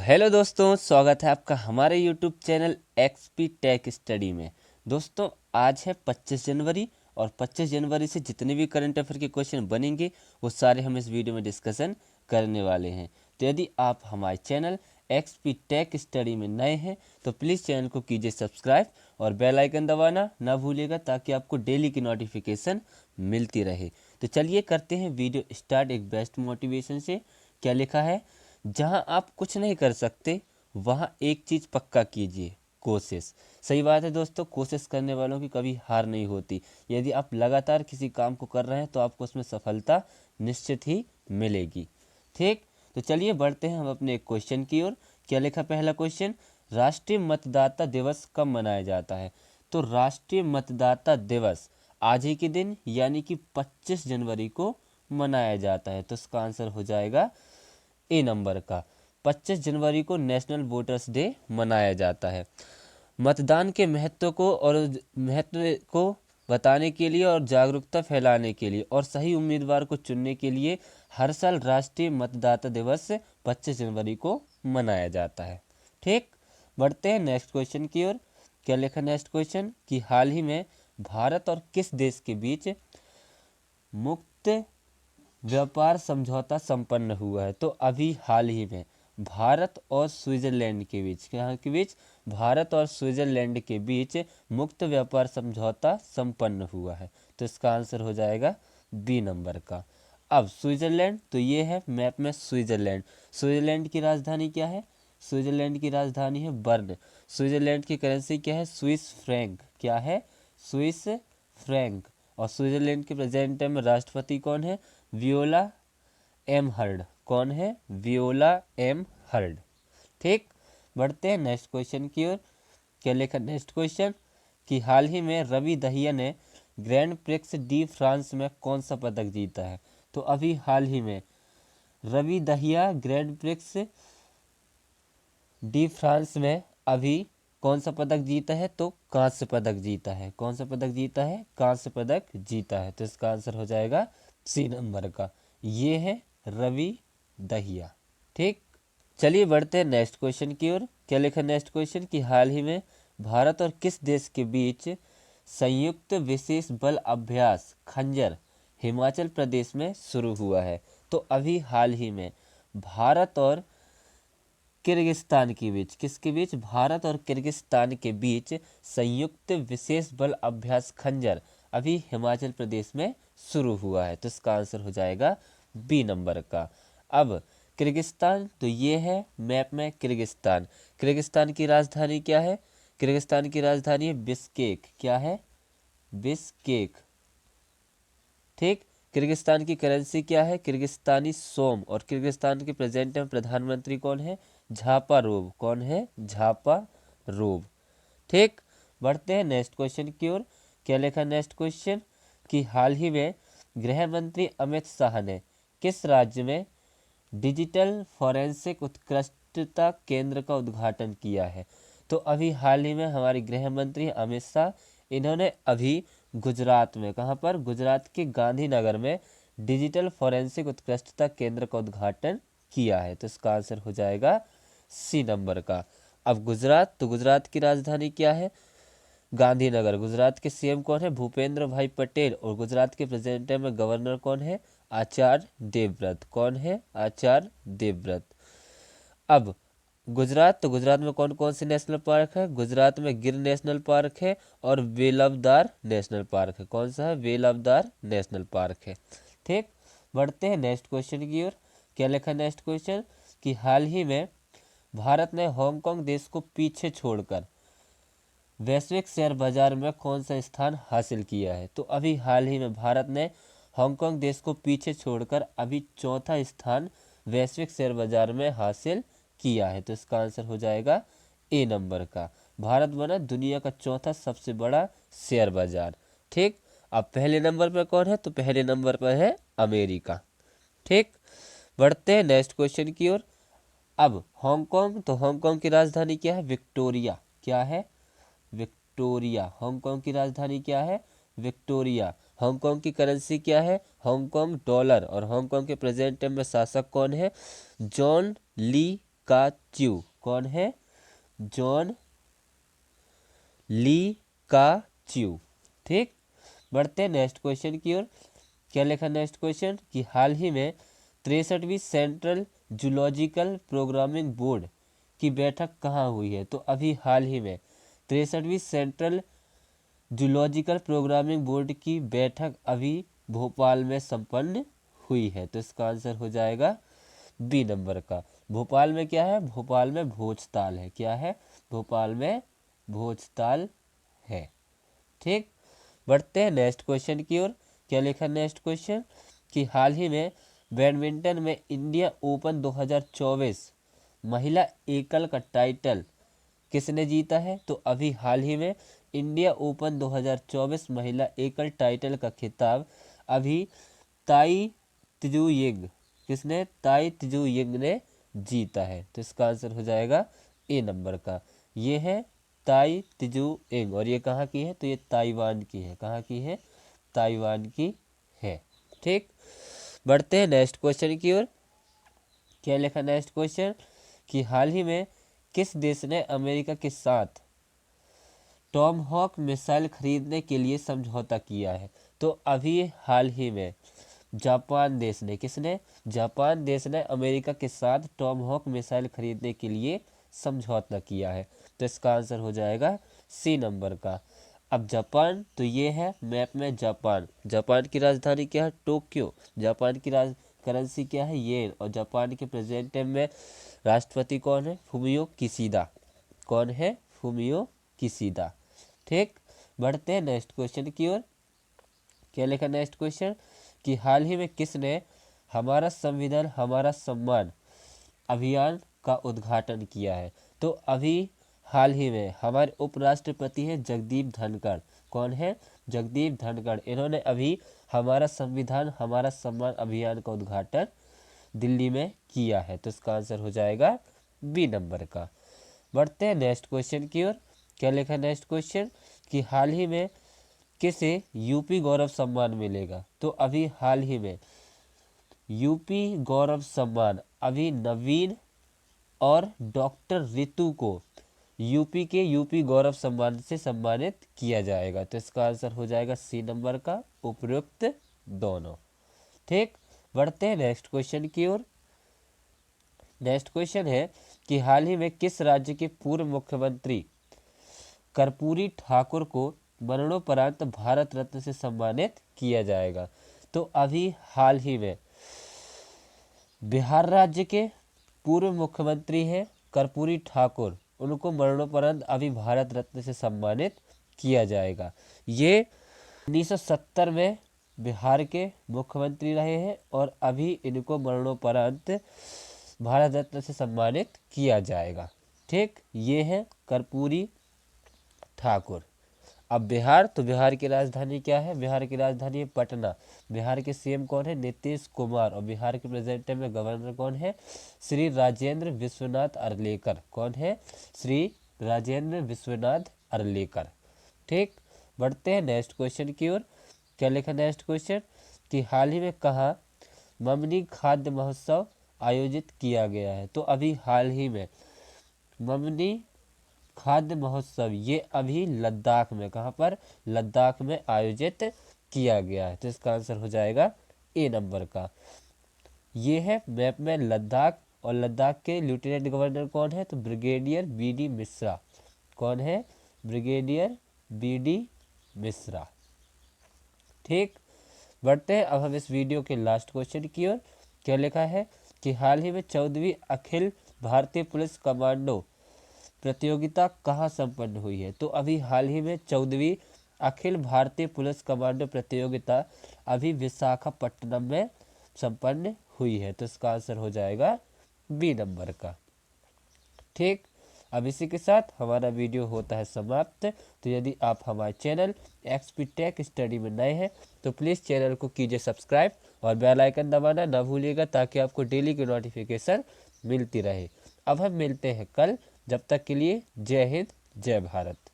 Hello दोस्तों, स्वागत है आपका हमारे YouTube channel XP tech study में। दोस्तों, आज है 25 जनवरी और 25 जनवरी से जितने भी करंट अफेयर के क्वेश्चन बनेंगे वो सारे हम इस वीडियो में डिस्कशन करने वाले हैं। तो यदि आप हमारे चैनल एक्सपी टेक स्टडी में नए हैं तो प्लीज़ चैनल को कीजिए सब्सक्राइब और बेल आइकन दबाना ना भूलिएगा ताकि आपको डेली की नोटिफिकेशन मिलती रहे। तो चलिए करते हैं वीडियो स्टार्ट एक बेस्ट मोटिवेशन से। क्या लिखा है? जहां आप कुछ नहीं कर सकते वहां एक चीज़ पक्का कीजिए, कोशिश। सही बात है दोस्तों, कोशिश करने वालों की कभी हार नहीं होती। यदि आप लगातार किसी काम को कर रहे हैं तो आपको उसमें सफलता निश्चित ही मिलेगी। ठीक, तो चलिए बढ़ते हैं हम अपने एक क्वेश्चन की ओर। क्या लिखा पहला क्वेश्चन? राष्ट्रीय मतदाता दिवस कब मनाया जाता है? तो राष्ट्रीय मतदाता दिवस आज ही के दिन यानी कि 25 जनवरी को मनाया जाता है। तो इसका आंसर हो जाएगा ए नंबर का। 25 जनवरी को नेशनल वोटर्स डे मनाया जाता है। मतदान के महत्व को बताने के लिए और जागरूकता फैलाने के लिए और सही उम्मीदवार को चुनने के लिए हर साल राष्ट्रीय मतदाता दिवस 25 जनवरी को मनाया जाता है। ठीक, बढ़ते हैं नेक्स्ट क्वेश्चन की ओर। क्या लिखा नेक्स्ट क्वेश्चन? कि हाल ही में भारत और किस देश के बीच मुक्त व्यापार समझौता संपन्न हुआ है? तो अभी हाल ही में भारत और स्विट्जरलैंड के बीच, कहाँ के बीच? भारत और स्विट्जरलैंड के बीच मुक्त व्यापार समझौता संपन्न हुआ है। तो इसका आंसर हो जाएगा बी नंबर का। अब स्विट्जरलैंड, तो ये है मैप में स्विट्जरलैंड। स्विट्जरलैंड की राजधानी क्या है? स्विट्जरलैंड की राजधानी है बर्न। स्विट्जरलैंड की करेंसी क्या है? Swiss franc. क्या है? Swiss franc. और स्विट्जरलैंड के प्रेजेंट टाइम में राष्ट्रपति कौन है? Viola Amherd. कौन है? Viola Amherd. ठीक, बढ़ते हैं नेक्स्ट क्वेश्चन की ओर। क्या लिखा नेक्स्ट क्वेश्चन? कि हाल ही में रवि दहिया ने ग्रैंड प्रिक्स डी फ्रांस में कौन सा पदक जीता है? तो अभी हाल ही में Ravi Dahiya grand prix de France में अभी कौन सा पदक जीता है? तो कांस्य पदक जीता है। कौन सा पदक जीता है? कांस्य पदक जीता है। तो इसका आंसर हो जाएगा सी नंबर का। ये है रवि दहिया। ठीक, चलिए बढ़ते हैं नेक्स्ट क्वेश्चन की ओर। क्या लिखा नेक्स्ट क्वेश्चन? कि हाल ही में भारत और किस देश के बीच संयुक्त विशेष बल अभ्यास खंजर हिमाचल प्रदेश में शुरू हुआ है? तो अभी हाल ही में भारत और किर्गिस्तान के बीच, किसके बीच? भारत और किर्गिस्तान के बीच संयुक्त विशेष बल अभ्यास खंजर अभी हिमाचल प्रदेश में शुरू हुआ है। तो इसका आंसर हो जाएगा बी नंबर का। अब किर्गिस्तान, तो ये है मैप में किर्गिस्तान। किर्गिस्तान की राजधानी क्या है? किर्गिस्तान की राजधानी है बिश्केक। क्या है? बिश्केक। ठीक, किर्गिस्तान की करेंसी क्या है? Kyrgyzstani som. और किर्गिस्तान के प्रेजेंट में प्रधानमंत्री कौन है? झापारोव। कौन है? झापारोव। ठीक, बढ़ते हैं नेक्स्ट क्वेश्चन की ओर। क्या लिखा नेक्स्ट क्वेश्चन? कि हाल ही में गृह मंत्री अमित शाह ने किस राज्य में डिजिटल फॉरेंसिक उत्कृष्टता केंद्र का उद्घाटन किया है? तो अभी हाल ही में हमारे गृह मंत्री अमित शाह, इन्होंने अभी गुजरात में, कहाँ पर? गुजरात के गांधीनगर में डिजिटल फॉरेंसिक उत्कृष्टता केंद्र का उद्घाटन किया है। तो इसका आंसर हो जाएगा सी नंबर का। अब गुजरात, तो गुजरात की राजधानी क्या है? गांधीनगर। गुजरात के सीएम कौन है? भूपेंद्र भाई पटेल। और गुजरात के प्रेजेंट में गवर्नर कौन है? आचार्य देवव्रत। कौन है? आचार्य देवव्रत। अब गुजरात, तो गुजरात में कौन कौन से नेशनल पार्क है? गुजरात में गिर नेशनल पार्क है और वेलावदार नेशनल पार्क है। कौन सा है? वेलावदार नेशनल पार्क है। ठीक, बढ़ते हैं नेक्स्ट क्वेश्चन की ओर। क्या लिखा नेक्स्ट क्वेश्चन? कि हाल ही में भारत ने हांगकांग देश को पीछे छोड़कर वैश्विक शेयर बाजार में कौन सा स्थान हासिल किया है? तो अभी हाल ही में भारत ने हांगकांग देश को पीछे छोड़कर अभी चौथा स्थान वैश्विक शेयर बाजार में हासिल किया है। तो इसका आंसर हो जाएगा ए नंबर का। भारत बना दुनिया का चौथा सबसे बड़ा शेयर बाजार। ठीक, अब पहले नंबर पर कौन है? तो पहले नंबर पर है अमेरिका। ठीक, बढ़ते हैं नेक्स्ट क्वेश्चन की ओर। अब हांगकांग, तो हांगकांग की राजधानी क्या है? विक्टोरिया। क्या है? विक्टोरिया। हांगकांग की राजधानी क्या है? विक्टोरिया। हांगकांग की करेंसी क्या है? Hong Kong dollar. और हांगकांग के प्रेजेंट टाइम में शासक कौन है? जॉन ली का च्यू। कौन है? जॉन ली का च्यू। ठीक, बढ़ते हैं नेक्स्ट क्वेश्चन की ओर। क्या लिखा नेक्स्ट क्वेश्चन कि हाल ही में 63वीं सेंट्रल जूलॉजिकल प्रोग्रामिंग बोर्ड की बैठक कहाँ हुई है? तो अभी हाल ही में 63वीं सेंट्रल जूलॉजिकल प्रोग्रामिंग बोर्ड की बैठक अभी भोपाल में संपन्न हुई है। तो इसका आंसर हो जाएगा बी नंबर का। भोपाल में क्या है? भोपाल में भोजताल है। क्या है? भोपाल में भोजताल है। ठीक, बढ़ते हैं नेक्स्ट क्वेश्चन की ओर। क्या लिखा नेक्स्ट क्वेश्चन कि हाल ही में बैडमिंटन में इंडिया ओपन 2024 महिला एकल का टाइटल किसने जीता है? तो अभी हाल ही में इंडिया ओपन 2024 महिला एकल टाइटल का खिताब अभी ताई तिजू यिंग, किसने? ताई तिजू यिंग ने जीता है। तो इसका आंसर हो जाएगा ए नंबर का। ये है ताई तिजू यिंग और ये कहाँ की है? तो ये ताइवान की है। कहाँ की है? ताइवान की है। ठीक, बढ़ते हैं नेक्स्ट क्वेश्चन की ओर। क्या लिखा नेक्स्ट क्वेश्चन कि हाल ही में किस देश ने अमेरिका के साथ टॉम हॉक मिसाइल खरीदने के लिए समझौता किया है? तो अभी हाल ही में जापान देश ने, किसने? जापान देश ने अमेरिका के साथ टॉम हॉक मिसाइल खरीदने के लिए समझौता किया है। तो इसका आंसर हो जाएगा सी नंबर का। अब जापान, तो ये है मैप में जापान। जापान की राजधानी क्या है? टोक्यो। जापान की करेंसी क्या है? येन। और जापान के प्रेजेंट टाइम में राष्ट्रपति कौन है? Fumio Kishida. कौन है? Fumio Kishida. ठीक, बढ़ते हैं नेक्स्ट क्वेश्चन की ओर। क्या लिखा नेक्स्ट क्वेश्चन कि हाल ही में किसने हमारा संविधान हमारा सम्मान अभियान का उद्घाटन किया है? तो अभी हाल ही में हमारे उपराष्ट्रपति हैं जगदीप धनखड़। कौन है? जगदीप धनखड़। इन्होंने अभी हमारा संविधान हमारा सम्मान अभियान का उद्घाटन दिल्ली में किया है। तो इसका आंसर हो जाएगा बी नंबर का। बढ़ते हैं नेक्स्ट क्वेश्चन की ओर। क्या लिखा नेक्स्ट क्वेश्चन कि हाल ही में किसे यूपी गौरव सम्मान मिलेगा? तो अभी हाल ही में यूपी गौरव सम्मान अभी नवीन और डॉक्टर रितु को यूपी गौरव सम्मान से सम्मानित किया जाएगा। तो इसका आंसर हो जाएगा सी नंबर का, उपयुक्त दोनों। ठीक, बढ़ते हैं नेक्स्ट क्वेश्चन की ओर। नेक्स्ट क्वेश्चन है कि हाल ही में किस राज्य के पूर्व मुख्यमंत्री कर्पूरी ठाकुर को मरणोपरांत भारत रत्न से सम्मानित किया जाएगा? तो अभी हाल ही में बिहार राज्य के पूर्व मुख्यमंत्री हैं कर्पूरी ठाकुर, उनको मरणोपरांत अभी भारत रत्न से सम्मानित किया जाएगा। ये 1970 में बिहार के मुख्यमंत्री रहे हैं और अभी इनको मरणोपरांत भारत रत्न से सम्मानित किया जाएगा। ठीक, ये है कर्पूरी ठाकुर। अब बिहार, तो बिहार की राजधानी क्या है? बिहार की राजधानी है पटना। बिहार के सीएम कौन है? नीतीश कुमार। और बिहार के प्रेजेंट टाइम में गवर्नर कौन है? श्री राजेंद्र विश्वनाथ अर्लेकर। कौन है? श्री राजेंद्र विश्वनाथ अर्लेकर। ठीक, बढ़ते हैं नेक्स्ट क्वेश्चन की ओर। क्या लिखा नेक्स्ट क्वेश्चन कि हाल ही में कहाँ ममनी खाद्य महोत्सव आयोजित किया गया है? तो अभी हाल ही में ममनी खाद्य महोत्सव ये अभी लद्दाख में, कहाँ पर? लद्दाख में आयोजित किया गया है। तो इसका आंसर हो जाएगा ए नंबर का। ये है मैप में लद्दाख और लद्दाख के लेफ्टिनेंट गवर्नर कौन है? तो ब्रिगेडियर बी.डी. मिश्रा। कौन है? Brigadier B D. मिश्रा। ठीक, बढ़ते हैं अब हम इस वीडियो के लास्ट क्वेश्चन की ओर। क्या लिखा है कि हाल ही में 14वीं अखिल भारतीय पुलिस कमांडो प्रतियोगिता कहाँ संपन्न हुई है? तो अभी हाल ही में 14वीं अखिल भारतीय पुलिस कमांडो प्रतियोगिता अभी विशाखापट्टनम में संपन्न हुई है। तो इसका आंसर हो जाएगा बी नंबर का। ठीक, अब इसी के साथ हमारा वीडियो होता है समाप्त। तो यदि आप हमारे चैनल एक्सपी टेक स्टडी में नए हैं तो प्लीज़ चैनल को कीजिए सब्सक्राइब और बेल आइकन दबाना ना भूलिएगा ताकि आपको डेली की नोटिफिकेशन मिलती रहे। अब हम मिलते हैं कल, जब तक के लिए जय हिंद जय भारत।